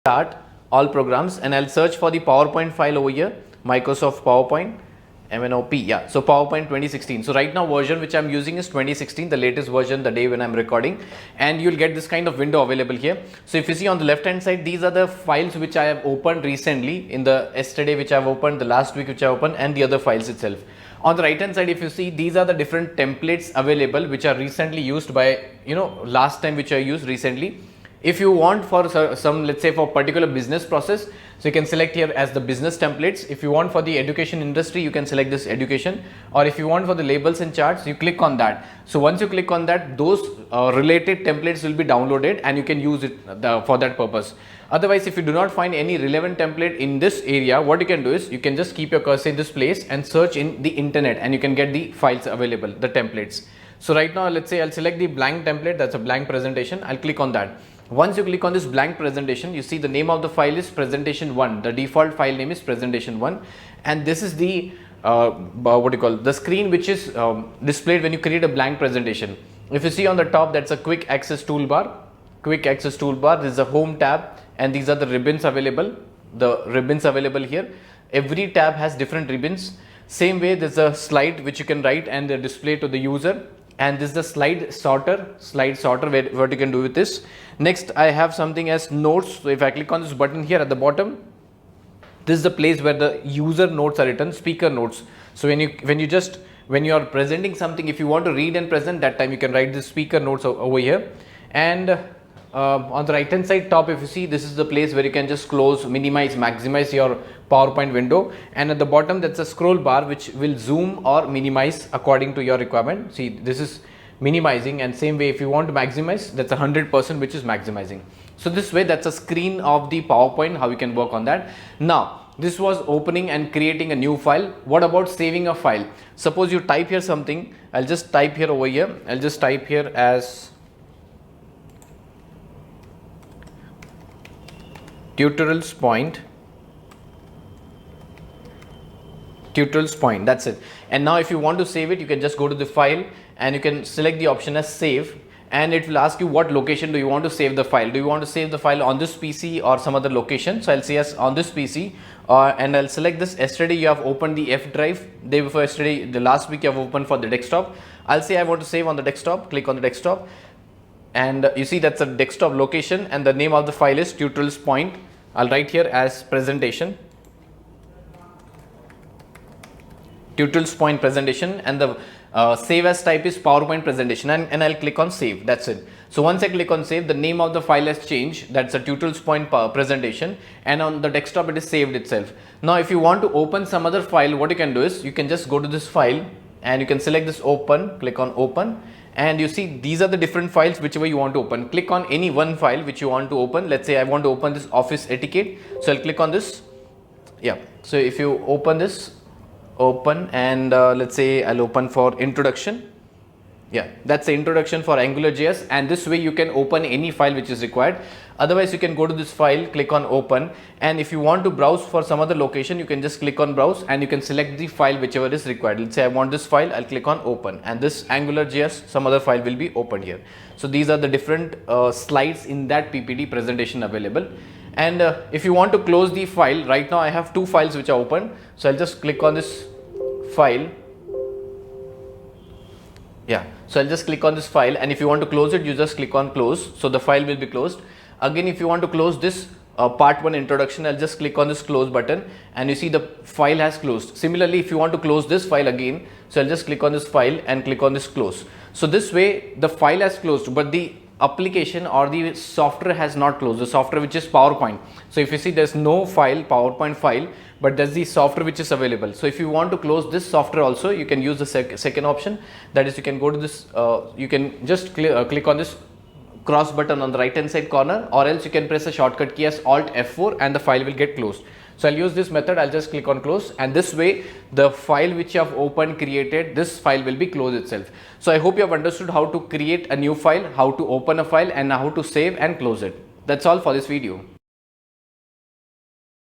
start all programs and I'll search for the PowerPoint file over here, Microsoft PowerPoint, MNOP, yeah, so PowerPoint 2016. So right now version which I'm using is 2016, the latest version, the day when I'm recording, and you'll get this kind of window available here. So if you see on the left hand side, these are the files which I have opened recently, in the yesterday which I've opened, the last week which I opened, and the other files itself. On the right hand side, if you see, these are the different templates available which are recently used by, last time which I used recently. If you want for some, let's say for particular business process, so you can select here as the business templates. If you want for the education industry, you can select this education, or if you want for the labels and charts, you click on that. So once you click on that, those related templates will be downloaded and you can use it for that purpose. Otherwise, if you do not find any relevant template in this area, what you can do is you can just keep your cursor in this place and search in the internet and you can get the files available, the templates. So right now, let's say I'll select the blank template, that's a blank presentation. I'll click on that. Once you click on this blank presentation, you see the name of the file is presentation 1. The default file name is presentation 1, and this is the the screen which is displayed when you create a blank presentation. If you see on the top, that's a quick access toolbar. Quick access toolbar. This is a home tab, and these are the ribbons available. The ribbons available here. Every tab has different ribbons. Same way, there's a slide which you can write and display to the user. And this is the slide sorter where what you can do with this. Next, I have something as notes. So if I click on this button here at the bottom, this is the place where the user notes are written, speaker notes. So when you are presenting something, if you want to read and present, that time you can write the speaker notes over here. And on the right hand side top, if you see, this is the place where you can just close, minimize, maximize your PowerPoint window, and at the bottom that's a scroll bar which will zoom or minimize according to your requirement. See, this is minimizing, and same way if you want to maximize, that's 100% which is maximizing. So this way, that's a screen of the PowerPoint, how you can work on that. Now this was opening and creating a new file. What about saving a file? Suppose you type here something. I'll just type here over here. I'll just type here as tutorials point, that's it. And now if you want to save it, you can just go to the file and you can select the option as save, and it will ask you what location do you want to save the file. Do you want to save the file on this PC or some other location? So I'll say as on this PC, and I'll select this. Yesterday you have opened the F drive, day before yesterday, the last week you have opened for the desktop. I'll say I want to save on the desktop. Click on the desktop, and you see that's a desktop location, and the name of the file is tutorials point. I'll write here as presentation, tutorials point presentation, and the save as type is PowerPoint presentation, and I'll click on save. That's it. So once I click on save, the name of the file has changed. That's a tutorials point presentation, and on the desktop it is saved itself. Now if you want to open some other file, what you can do is you can just go to this file and you can select this open, click on open, and you see these are the different files whichever you want to open. Click on any one file which you want to open. Let's say I want to open this office etiquette, so I'll click on this. Yeah, so if you open this, open, and let's say I'll open for introduction. Yeah, that's the introduction for AngularJS, and this way you can open any file which is required. Otherwise you can go to this file, click on open, and if you want to browse for some other location, you can just click on browse and you can select the file whichever is required. Let's say I want this file, I'll click on open, and this AngularJS, some other file will be opened here. So these are the different slides in that PPT presentation available. And if you want to close the file, right now I have two files which are open, so I'll just click on this file. Yeah, so I'll just click on this file, and if you want to close it, you just click on close, so the file will be closed. Again, if you want to close this part 1 introduction, I'll just click on this close button, and you see the file has closed. Similarly, if you want to close this file again, so I'll just click on this file and click on this close. So this way the file has closed, but the application or the software has not closed, the software which is PowerPoint. So if you see, there's no file, PowerPoint file, but there's the software which is available. So if you want to close this software also, you can use the second option, that is you can go to this, you can just click on this cross button on the right hand side corner, or else you can press a shortcut key as Alt F4 and the file will get closed. So I'll use this method. I'll just click on close, and this way the file which you have opened, created, this file will be closed itself. So I hope you have understood how to create a new file, how to open a file, and how to save and close it. That's all for this video.